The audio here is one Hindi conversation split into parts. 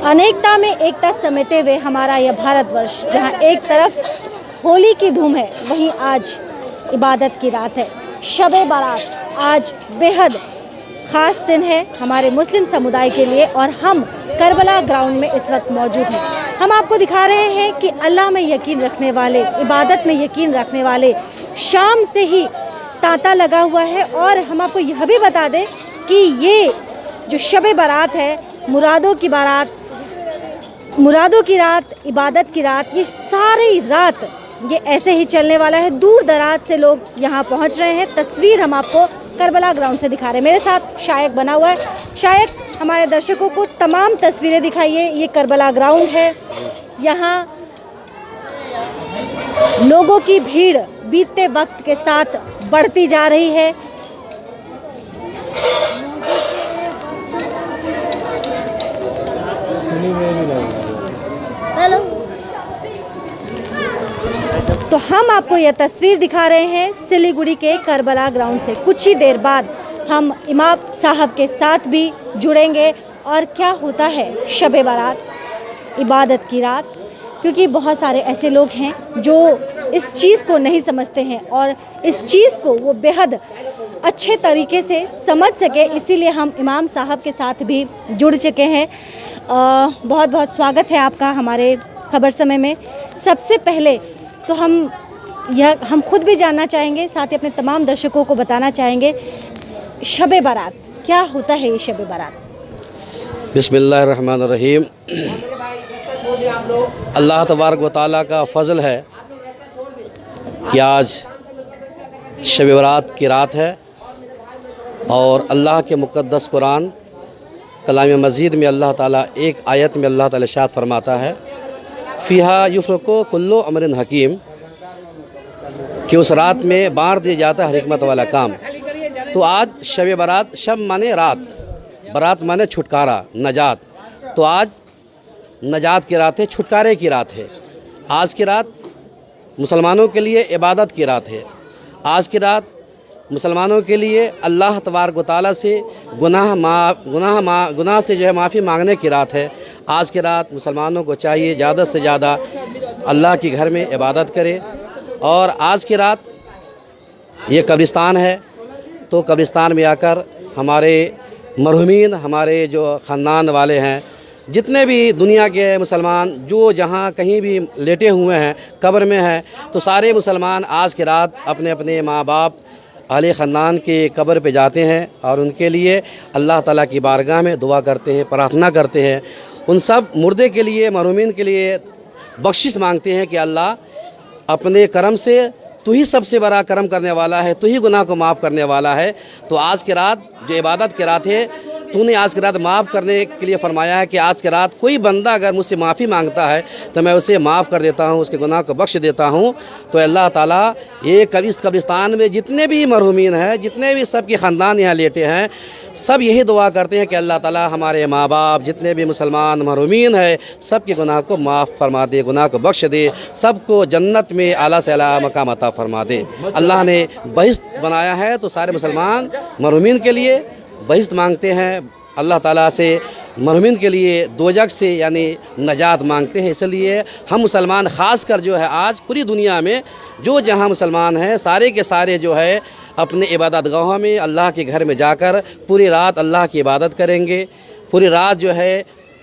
अनेकता में एकता समेटे हुए हमारा यह भारतवर्ष, जहां एक तरफ होली की धूम है, वहीं आज इबादत की रात है। शबे बारात आज बेहद ख़ास दिन है हमारे मुस्लिम समुदाय के लिए और हम करबला ग्राउंड में इस वक्त मौजूद हैं। हम आपको दिखा रहे हैं कि अल्लाह में यकीन रखने वाले, इबादत में यकीन रखने वाले शाम से ही तांता लगा हुआ है। और हम आपको यह भी बता दें कि ये जो शबे बारात है, मुरादों की बारात, मुरादों की रात, इबादत की रात, ये सारी रात ये ऐसे ही चलने वाला है। दूर दराज से लोग यहाँ पहुँच रहे हैं। तस्वीर हम आपको करबला ग्राउंड से दिखा रहे हैं। मेरे साथ शायक बना हुआ है। शायक, हमारे दर्शकों को तमाम तस्वीरें दिखाइए। ये करबला ग्राउंड है, यहाँ लोगों की भीड़ बीतते वक्त के साथ बढ़ती जा रही है। हेलो, तो हम आपको यह तस्वीर दिखा रहे हैं सिलीगुड़ी के करबला ग्राउंड से। कुछ ही देर बाद हम इमाम साहब के साथ भी जुड़ेंगे और क्या होता है शबे बारात, इबादत की रात, क्योंकि बहुत सारे ऐसे लोग हैं जो इस चीज़ को नहीं समझते हैं और इस चीज़ को वो बेहद अच्छे तरीके से समझ सके, इसीलिए हम इमाम साहब के साथ भी जुड़ चुके हैं। बहुत बहुत स्वागत है आपका हमारे खबर समय में। सबसे पहले तो हम खुद भी जानना चाहेंगे, साथ ही अपने तमाम दर्शकों को बताना चाहेंगे, शबे बारात क्या होता है। ये शबे बारात बिस्मिल्लाहिर्रहमानिर्रहीम। अल्लाह तबारक व तआला का फ़ज़ल है कि आज शबे बारात की रात है और अल्लाह के मुक़द्दस कुरान कलाम मजीद में अल्लाह ताला एक आयत में अल्लाह ताला इरशाद फरमाता है, फ़ीहा युफ़रक़ु कुल्लु अमरिन हकीम, कि उस रात में बाँट दिया जाता है हिकमत वाला काम। तो आज शब बारात, शब माने रात, बारात माने छुटकारा, नजात। तो आज नजात की रात है, छुटकारे की रात है। आज की रात मुसलमानों के लिए इबादत की रात है। आज की रात मुसलमानों के लिए अल्लाह तबारक व तआला से गुनाह से जो है माफ़ी मांगने की रात है। आज की रात मुसलमानों को चाहिए ज़्यादा से ज़्यादा अल्लाह के घर में इबादत करे। और आज की रात ये कब्रिस्तान है, तो कब्रिस्तान में आकर हमारे मरहुमीन, हमारे जो ख़ानदान वाले हैं, जितने भी दुनिया के मुसलमान जो जहाँ कहीं भी लेटे हुए हैं, कब्र में हैं, तो सारे मुसलमान आज की रात अपने अपने माँ बाप, अहले ख़ानदान के कब्र पे जाते हैं और उनके लिए अल्लाह ताला की बारगाह में दुआ करते हैं, प्रार्थना करते हैं। उन सब मुर्दे के लिए, मरहुमीन के लिए बख्शिश मांगते हैं कि अल्लाह अपने करम से तू ही सबसे बड़ा करम करने वाला है, तू ही गुनाह को माफ़ करने वाला है। तो आज की रात जो इबादत की रात है, तूने आज की रात माफ़ करने के लिए फ़रमाया है कि आज की रात कोई बंदा अगर मुझसे माफ़ी मांगता है तो मैं उसे माफ़ कर देता हूँ, उसके गुनाह को बख्श देता हूँ। तो अल्लाह ताला ये कब्रिस्तान में जितने भी मरहुमीन हैं, जितने भी सब के ख़ानदान यहाँ लेटे हैं, सब यही दुआ करते हैं कि अल्लाह ताला हमारे माँ बाप, जितने भी मुसलमान मरहुमीन हैं, सब के गुनाह को माफ़ फरमा दे, गुनाह को बख्श दे, सबको जन्नत में आला से आला मकाम अता फरमा दे। अल्लाह ने बहिश्त बनाया है तो सारे मुसलमान मरहुमीन के लिए बहिश्त मांगते हैं, अल्लाह ताला से मरहुमीन के लिए दोजख से यानी नजात मांगते हैं। इसलिए हम मुसलमान ख़ास कर जो है आज पूरी दुनिया में जो जहाँ मुसलमान हैं, सारे के सारे जो है अपने इबादत गाहों में अल्लाह के घर में जाकर पूरी रात अल्लाह की इबादत करेंगे। पूरी रात जो है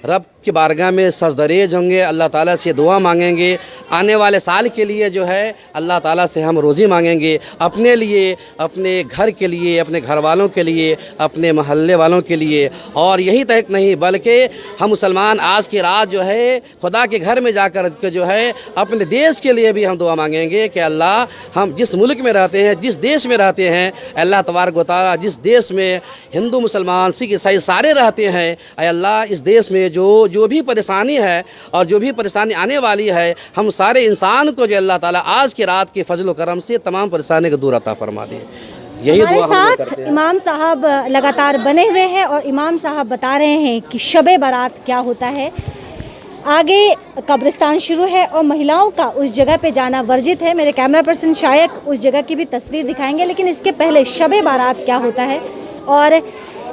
रब की बारगाह में सजदरेज होंगे, अल्लाह ताला से दुआ मांगेंगे। आने वाले साल के लिए जो है अल्लाह ताला से हम रोज़ी मांगेंगे, अपने लिए, अपने घर के लिए, अपने घर वालों के लिए, अपने महल्ले वालों के लिए। और यही तक नहीं बल्कि हम मुसलमान आज की रात जो है खुदा के घर में जाकर के जो है अपने देश के लिए भी हम दुआ मांगेंगे कि अल्लाह हम जिस मुल्क में रहते हैं, जिस देश में रहते हैं, अल्लाह तबारक व तआला जिस देश में हिंदू मुसलमान सिख ईसाई सारे रहते हैं, अल्लाह इस देश में जो भी परेशानी है और जो भी परेशानी आने वाली है, हम सारे इंसान को जो अल्लाह ताला आज की रात के फजल व करम से तमाम परेशानी को दूर अता फरमा दे। यही हमारे दुआ हम करते साथ हैं। इमाम साहब लगातार बने हुए हैं और इमाम साहब बता रहे हैं कि शबे बारात क्या होता है। आगे कब्रिस्तान शुरू है और महिलाओं का उस जगह पे जाना वर्जित है। मेरे कैमरा पर्सन शायक उस जगह की भी तस्वीर दिखाएंगे, लेकिन इसके पहले शबे बारात क्या होता है और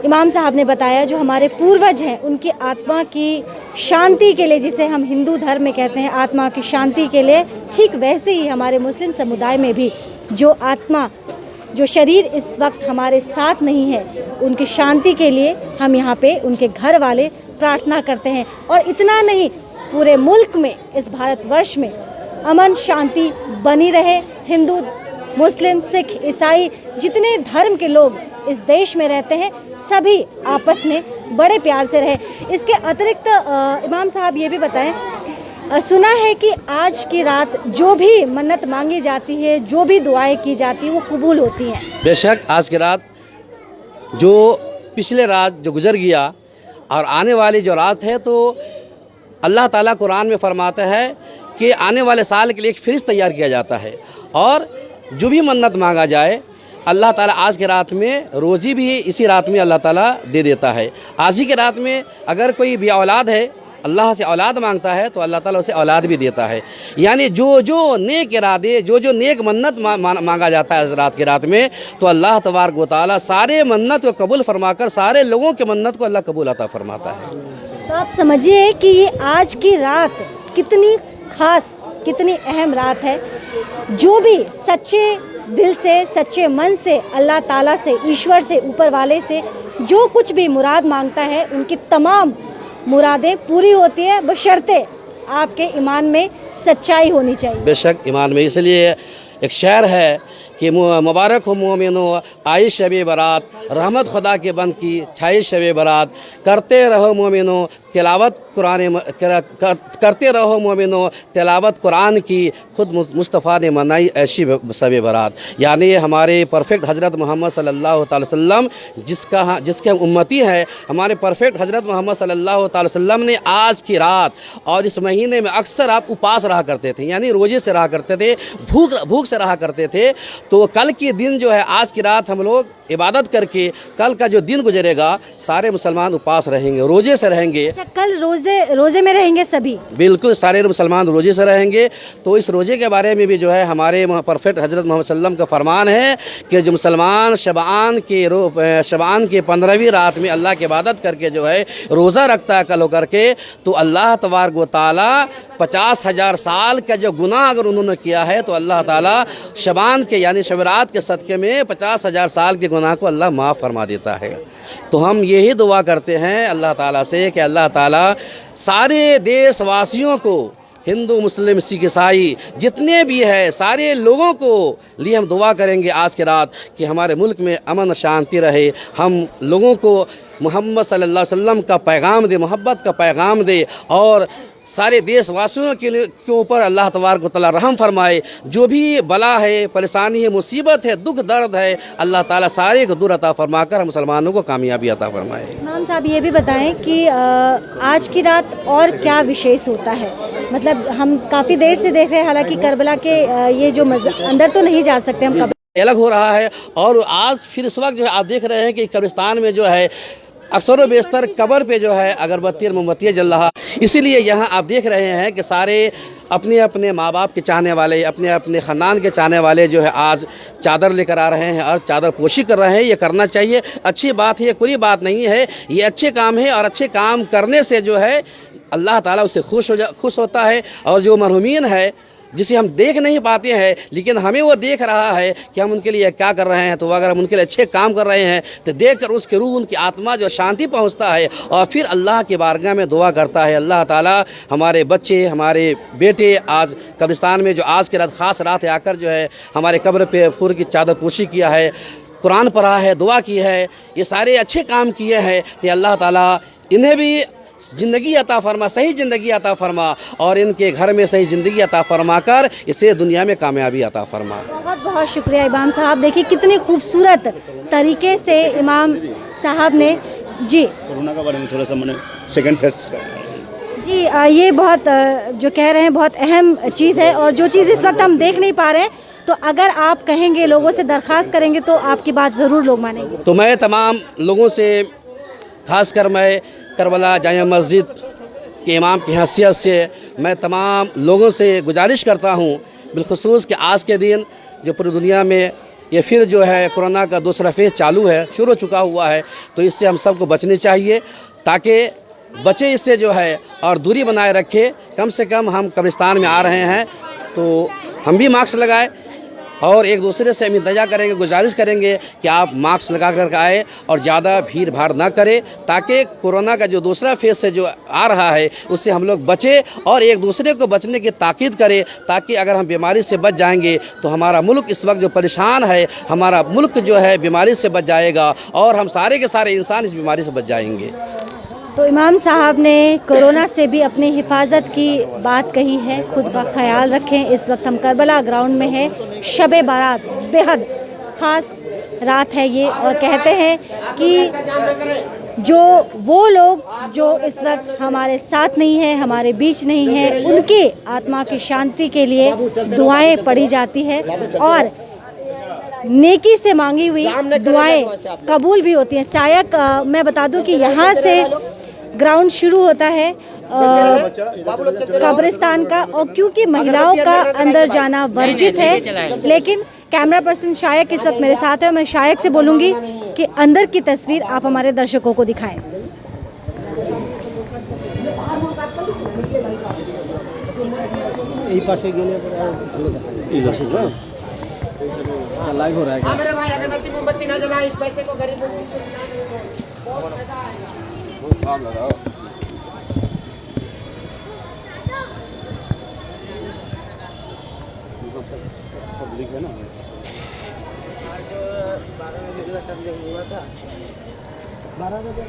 इमाम साहब ने बताया जो हमारे पूर्वज हैं उनकी आत्मा की शांति के लिए, जिसे हम हिंदू धर्म में कहते हैं आत्मा की शांति के लिए, ठीक वैसे ही हमारे मुस्लिम समुदाय में भी जो आत्मा, जो शरीर इस वक्त हमारे साथ नहीं है, उनकी शांति के लिए हम यहाँ पे उनके घर वाले प्रार्थना करते हैं। और इतना नहीं, पूरे मुल्क में, इस भारतवर्ष में अमन शांति बनी रहे। हिंदू, मुस्लिम, सिख, ईसाई, जितने धर्म के लोग इस देश में रहते हैं, सभी आपस में बड़े प्यार से रहे। इसके अतिरिक्त इमाम साहब ये भी बताएं, सुना है कि आज की रात जो भी मन्नत मांगी जाती है, जो भी दुआएं की जाती है, वो कबूल होती हैं। बेशक आज की रात, जो पिछले रात जो गुजर गया और आने वाली जो रात है, तो अल्लाह ताला कुरान में फरमाता है कि आने वाले साल के लिए एक फ़रिश्ता तैयार किया जाता है और जो भी मन्नत मांगा जाए अल्लाह ताला आज की रात में, रोज़ी भी इसी रात में अल्लाह ताला दे देता है। आज ही की रात में अगर कोई भी औलाद है, अल्लाह से औलाद मांगता है तो अल्लाह ताला उसे औलाद भी देता है। यानी जो जो नेक इरादे, जो जो नेक मन्नत मांगा जाता है इस रात की रात में, तो अल्लाह तबारक व तआला सारे मन्नत को कबूल फरमाकर सारे लोगों के मन्नत को अल्लाह कबूल अता फरमाता है। तो आप समझिए कि ये आज की रात कितनी खास, कितनी अहम रात है। जो भी सच्चे दिल से, सच्चे मन से अल्लाह ताला से, ईश्वर से, ऊपर वाले से जो कुछ भी मुराद मांगता है, उनकी तमाम मुरादें पूरी होती है, बशर्ते आपके ईमान में सच्चाई होनी चाहिए। बेशक ईमान में, इसलिए एक शेर है कि मुबारक हो मोमिनो आई शब बारात, रहमत खुदा के बंद की छाई शब बारात, करते रहो मोमिनो तिलावत कुरान, करते रहो मोमिनो तिलावत कुरान की, खुद मुस्तफ़ा ने मनाई ऐसी शब बारात। यानी हमारे परफेक्ट हज़रत मोहम्मद सल्लल्लाहु अलैहि वसल्लम, जिसके हम उम्मती हैं, हमारे परफेक्ट हज़रत मोहम्मद सल्लल्लाहु अलैहि वसल्लम ने आज की रात और इस महीने में अक्सर आप उपास रहा करते थे, यानी रोजे से रहा करते थे, भूख से रहा करते थे। तो कल के दिन जो है, आज की रात हम लोग इबादत करके कल का जो दिन गुजरेगा, सारे मुसलमान उपास रहेंगे, रोजे से रहेंगे। अच्छा, कल रोजे में रहेंगे सभी? बिल्कुल, सारे मुसलमान रोजे से रहेंगे। तो इस रोजे के बारे में भी जो है हमारे परफेक्ट हज़रत मोहम्मद सल्लम का फरमान है कि जो मुसलमान शबान के 15वीं रात में अल्लाह की इबादत करके जो है रोज़ा रखता है कल होकर के, तो अल्लाह तबारक व तआला 50,000 साल का जो गुनाह अगर उन्होंने किया है, तो अल्लाह ताला शबान के यानी शबरात के सदक़े में 50,000 साल के गुनाह को अल्लाह माफ़ फरमा देता है। तो हम यही दुआ करते हैं अल्लाह ताला से कि अल्लाह ताला सारे देशवासियों को, हिंदू, मुस्लिम, सिख, ईसाई जितने भी है, सारे लोगों को लिए हम दुआ करेंगे आज की रात कि हमारे मुल्क में अमन शांति रहे, हम लोगों को मोहम्मद सल्लल्लाहु अलैहि वसल्लम का पैगाम दे, मोहब्बत का पैगाम दे और सारे देशवासियों के ऊपर अल्लाह तबारक व तआला रहम फरमाए। जो भी बला है, परेशानी है, मुसीबत है, दुख दर्द है, अल्लाह ताला सारे को दूर अता फरमाकर मुसलमानों को कामयाबी अता फरमाए। इमाम साहब ये भी बताएं कि आज की रात और क्या विशेष होता है? मतलब हम काफ़ी देर से देख रहे हैं, हालांकि करबला के ये जो अंदर तो नहीं जा सकते हम, अलग हो रहा है। और आज फिर इस वक्त जो है आप देख रहे हैं कि कब्रिस्तान में जो है अक्सर बेशतर कब्र पे जो है अगरबत्ती और मोमबत्तियाँ जल रहा। इसीलिए यहाँ आप देख रहे हैं कि सारे अपने अपने माँ बाप के चाहने वाले, अपने अपने ख़ानदान के चाहने वाले जो है आज चादर लेकर आ रहे हैं और चादर पोशी कर रहे हैं। ये करना चाहिए, अच्छी बात है, ये कोई बात नहीं है, ये अच्छे काम है। और अच्छे काम करने से जो है अल्लाह ताला उससे खुश होता है। और जो मरहूमीन है, जिसे हम देख नहीं पाते हैं लेकिन हमें वो देख रहा है कि हम उनके लिए क्या कर रहे हैं, तो अगर हम उनके लिए अच्छे काम कर रहे हैं तो देखकर उसके रूह, उनकी आत्मा जो शांति पहुंचता है और फिर अल्लाह की बारगाह में दुआ करता है। अल्लाह ताला हमारे बच्चे, हमारे बेटे आज कब्रिस्तान में जो आज की रात ख़ास रात है, आकर जो है हमारे कब्र पे फूल की चादर पोशी किया है, कुरान पढ़ा है, दुआ की है, ये सारे अच्छे काम किए हैं। तो अल्लाह ताला इन्हें भी ज़िंदगी अता फरमा, सही ज़िंदगी अता फरमा और इनके घर में सही ज़िंदगी अता फरमा कर इसे दुनिया में कामयाबी अता फरमा। बहुत बहुत शुक्रिया इमाम साहब। देखिए कितनी खूबसूरत तरीके से इमाम साहब ने जी कोरोना के बारे में थोड़ा सा मैंने सेकंड फेज जी ये बहुत जो कह रहे हैं बहुत अहम चीज़ है। और जो चीज़ इस वक्त हम देख नहीं पा रहे हैं, तो अगर आप कहेंगे, लोगों से दरख्वास्त करेंगे, तो आपकी बात ज़रूर लोग मानेंगे। तो मैं तमाम लोगों से, ख़ासकर मैं करबला जामिया मस्जिद के इमाम की हैसियत से मैं तमाम लोगों से गुजारिश करता हूँ, बिलखुसूस कि आज के दिन जो पूरी दुनिया में ये फिर जो है कोरोना का दूसरा फेज़ चालू है, शुरू हो चुका हुआ है। तो इससे हम सबको बचने चाहिए, ताकि बचे इससे जो है और दूरी बनाए रखे। कम से कम हम कब्रिस्तान में आ रहे हैं तो हम भी मास्क लगाए और एक दूसरे से हम इंतज़ार करेंगे, गुजारिश करेंगे कि आप मास्क लगा कर आए और ज़्यादा भीड़ भाड़ ना करें, ताकि कोरोना का जो दूसरा फेज़ से जो आ रहा है उससे हम लोग बचें और एक दूसरे को बचने की ताकीद करें, ताकि अगर हम बीमारी से बच जाएंगे तो हमारा मुल्क इस वक्त जो परेशान है, हमारा मुल्क जो है बीमारी से बच जाएगा और हम सारे के सारे इंसान इस बीमारी से बच जाएंगे। तो इमाम साहब ने कोरोना से भी अपनी हिफाजत की बात कही है, खुद का ख्याल रखें। इस वक्त हम करबला ग्राउंड में है, शबे बारात बेहद ख़ास रात है ये, और कहते हैं कि जो वो लोग जो इस वक्त हमारे साथ नहीं है, हमारे बीच नहीं है, उनकी आत्मा की शांति के लिए दुआएं पढ़ी जाती है और नेकी से मांगी हुई दुआएं कबूल भी होती हैं। शायद मैं बता दूं कि यहाँ से ग्राउंड शुरू होता है कब्रिस्तान का, और क्योंकि महिलाओं का अंदर जाना वर्जित है, लेकिन कैमरा पर्सन शायक इस वक्त मेरे साथ है और मैं शायक से बोलूँगी कि अंदर की तस्वीर आप हमारे दर्शकों को दिखाएं। लाइव हो रहा है क्या? मेरे भाई अगरबत्ती मोमबत्ती ना जलाएं, इस पैसे को गरीब पब्लिक है ना। हुआ था 12 बजे।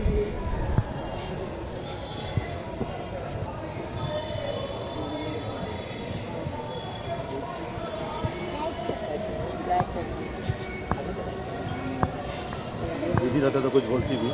दीदी रहता तो कुछ बोलती भी।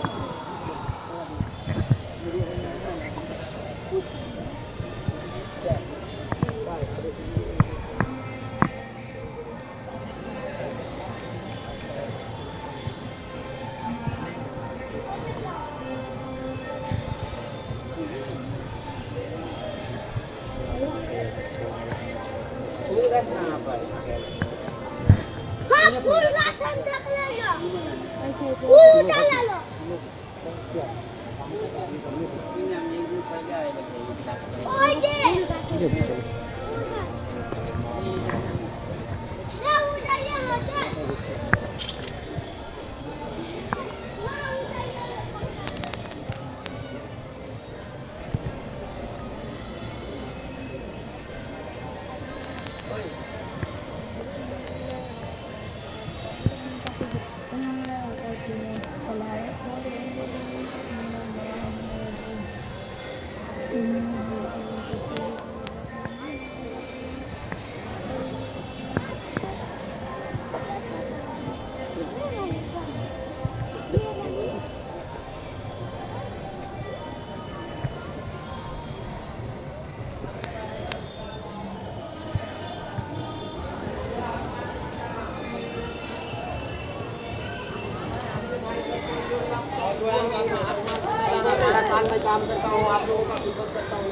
साल में काम करता हूँ, आप लोगों का खिदमत करता हूँ।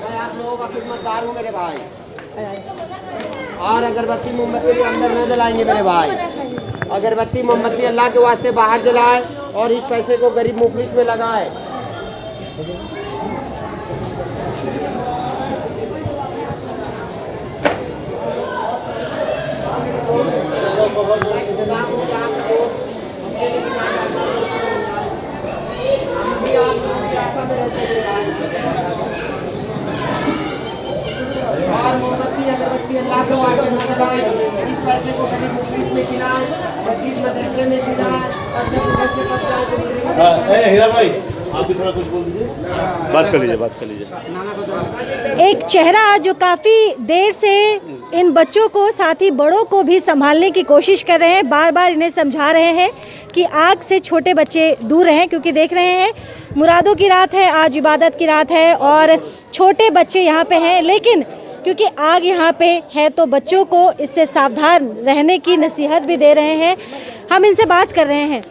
मैं आप लोगों का खिदमतगार हूँ मेरे भाई। और अगरबत्ती मोमबत्ती अंदर न जलाएंगे मेरे भाई। अगरबत्ती मोमबत्ती अल्लाह के वास्ते बाहर जलाए और इस पैसे को गरीब मुफलिस में लगाए। और मोमबत्ती अगरबत्ती अल्लाह के वास्ते न जलाएं, इस पैसे को गरीब मुफलिस में खिलाएं, मस्जिद मदरसे में खिलाएं और जब घर से कब जाए हीरा भाई आप भी थोड़ा कुछ बोल दीजिए। बात कर लीजिए। एक चेहरा जो काफ़ी देर से इन बच्चों को साथ ही बड़ों को भी संभालने की कोशिश कर रहे हैं, बार बार इन्हें समझा रहे हैं कि आग से छोटे बच्चे दूर रहें, क्योंकि देख रहे हैं मुरादों की रात है, आज इबादत की रात है और छोटे बच्चे यहाँ पे हैं, लेकिन क्योंकि आग यहाँ पे है तो बच्चों को इससे सावधान रहने की नसीहत भी दे रहे हैं। हम इनसे बात कर रहे हैं,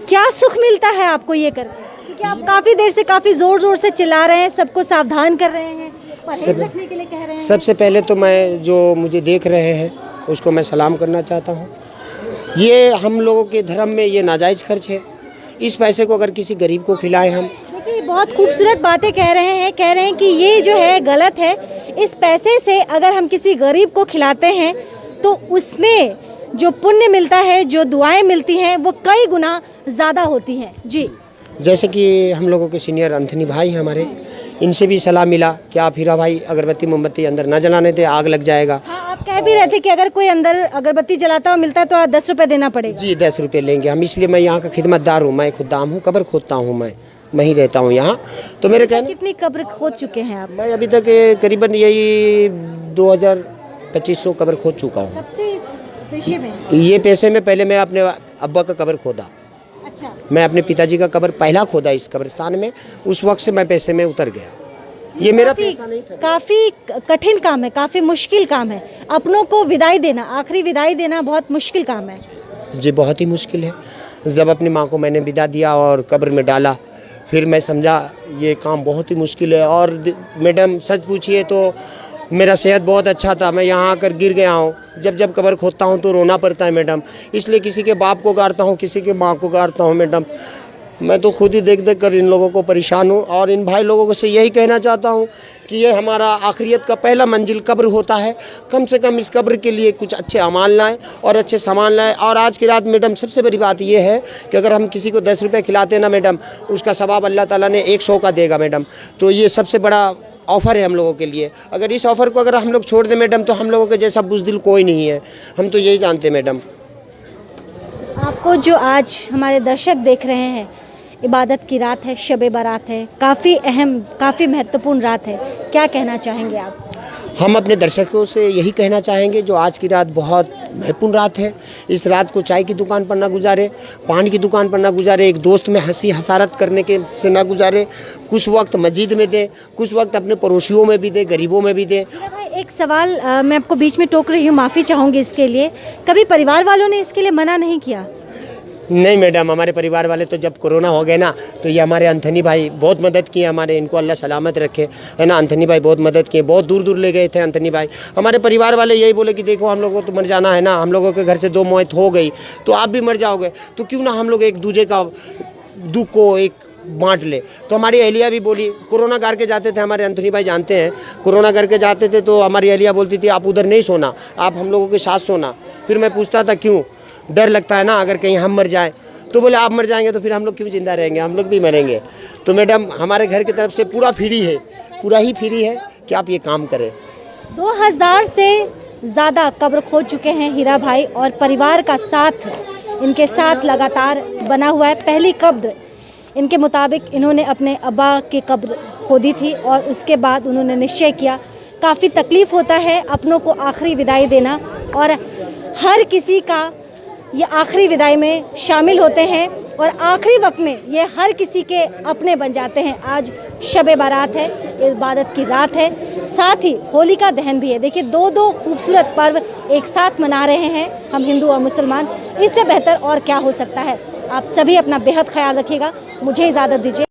क्या सुख मिलता है आपको ये करके, क्योंकि आप काफ़ी देर से काफ़ी ज़ोर ज़ोर से चिल्ला रहे हैं, सबको सावधान कर रहे हैं, परहेज रखने के लिए कह रहे हैं। सबसे पहले तो मैं जो मुझे देख रहे हैं उसको मैं सलाम करना चाहता हूँ। ये हम लोगों के धर्म में ये नाजायज़ खर्च है। इस पैसे को अगर किसी गरीब को खिलाएं हम, देखिए बहुत खूबसूरत बातें कह रहे हैं कि ये जो है गलत है। इस पैसे से अगर हम किसी गरीब को खिलाते हैं तो उसमें जो पुण्य मिलता है, जो दुआएं मिलती हैं, वो कई गुना ज़्यादा होती हैं। जी, जैसे कि हम लोगों के सीनियर एंथनी भाई हैं हमारे, इनसे भी सलाह मिला कि आप हीरा भाई अगरबत्ती मोमबत्ती अंदर ना जलाने दे, आग लग जाएगा। हाँ, आप कह भी रहे थे कि अगर कोई अंदर अगरबत्ती जलाता हुआ मिलता है तो 10 रुपये देना पड़ेगा। जी 10 रुपये लेंगे हम, इसलिए मैं यहाँ का खिदमतदार हूँ। मैं खुदाम हूँ, कब्र खोदता हूँ, मैं ही रहता हूँ यहाँ। तो मेरे कहने, कितनी कब्र खोद चुके हैं आप? मैं अभी तक करीबन यही 2000-2500 कब्र खोद चुका हूँ। कब से इस पेशे में? ये पैसे में पहले मैं अपने अब्बा का कब्र खोदा। अच्छा, मैं अपने पिताजी का कब्र पहला खोदा इस कब्रिस्तान में। उस वक्त से मैं पैसे में उतर गया। ये मेरा पैसा नहीं था। काफ़ी कठिन काम है, काफ़ी मुश्किल काम है। अपनों को विदाई देना, आखिरी विदाई देना बहुत मुश्किल काम है। जी बहुत ही मुश्किल है। जब अपनी माँ को मैंने विदा दिया और कब्र में डाला, फिर मैं समझा ये काम बहुत ही मुश्किल है। और मैडम सच पूछिए तो मेरा सेहत बहुत अच्छा था, मैं यहाँ आकर गिर गया हूँ। जब कब्र खोदता हूँ तो रोना पड़ता है मैडम। इसलिए किसी के बाप को गाड़ता हूँ, किसी के माँ को गाड़ता हूँ मैडम। मैं तो खुद ही देख देख कर इन लोगों को परेशान हूँ। और इन भाई लोगों को से यही कहना चाहता हूँ कि ये हमारा आखिरियत का पहला मंजिल कब्र होता है। कम से कम इस कब्र के लिए कुछ अच्छे अमाल लाएँ और अच्छे सामान लाएँ। और आज की रात मैडम सबसे बड़ी बात ये है कि अगर हम किसी को 10 रुपये खिलाते हैं ना मैडम, उसका सवाब अल्लाह ताला ने 100 का देगा मैडम। तो ये सबसे बड़ा ऑफ़र है हम लोगों के लिए। अगर इस ऑफ़र को अगर हम लोग छोड़ दें मैडम तो हम लोगों के जैसा बुज़दिल कोई नहीं है। हम तो यही जानते हैं मैडम। आपको जो आज हमारे दर्शक देख रहे हैं, इबादत की रात है, शब बारात है, काफ़ी अहम, काफ़ी महत्वपूर्ण रात है, क्या कहना चाहेंगे आप? हम अपने दर्शकों से यही कहना चाहेंगे जो आज की रात बहुत महत्वपूर्ण रात है। इस रात को चाय की दुकान पर ना गुजारे, पान की दुकान पर ना गुजारे, एक दोस्त में हंसी हसारत करने के से ना गुजारे। कुछ वक्त मस्जिद में दें, कुछ वक्त अपने पड़ोसियों में भी दें, गरीबों में भी दें। भाई एक सवाल मैं आपको बीच में टोक रही हूँ, माफ़ी चाहूँगी इसके लिए। कभी परिवार वालों ने इसके लिए मना नहीं किया? नहीं मैडम, हमारे परिवार वाले तो जब कोरोना हो गए ना तो ये हमारे एंथनी भाई बहुत मदद किए हमारे, इनको अल्लाह सलामत रखे, है ना। एंथनी भाई बहुत मदद किए, बहुत दूर दूर ले गए थे एंथनी भाई। हमारे परिवार वाले यही बोले कि देखो हम लोगों को तो मर जाना है ना, हम लोगों के घर से 2 मौत हो गई तो आप भी मर जाओगे, तो क्यों ना हम लोग एक दूसरे का दुख को एक बांट ले। तो हमारी अहलिया भी बोली, कोरोना करके जाते थे, हमारे एंथनी भाई जानते हैं, कोरोना करके जाते थे तो हमारी अहलिया बोलती थी आप उधर नहीं सोना, आप हम लोगों के साथ सोना। फिर मैं पूछता था क्यों? डर लगता है ना अगर कहीं हम मर जाए। तो बोले आप मर जाएंगे तो फिर हम लोग क्यों जिंदा रहेंगे, हम लोग भी मरेंगे। तो मैडम हमारे घर की तरफ से पूरा फ्री है, पूरा ही फ्री है कि आप ये काम करें। 2000 से ज़्यादा कब्र खोद चुके हैं हीरा भाई और परिवार का साथ इनके साथ लगातार बना हुआ है। पहली कब्र इनके मुताबिक इन्होंने अपने अब्बा की कब्र खोदी थी और उसके बाद उन्होंने निश्चय किया। काफ़ी तकलीफ़ होता है अपनों को आखिरी विदाई देना और हर किसी का ये आखिरी विदाई में शामिल होते हैं और आखिरी वक्त में ये हर किसी के अपने बन जाते हैं। आज शब बारात है, इबादत की रात है, साथ ही होलिका दहन भी है। देखिए दो खूबसूरत पर्व एक साथ मना रहे हैं हम हिंदू और मुसलमान। इससे बेहतर और क्या हो सकता है। आप सभी अपना बेहद ख्याल रखिएगा। मुझे इजाज़त दीजिए।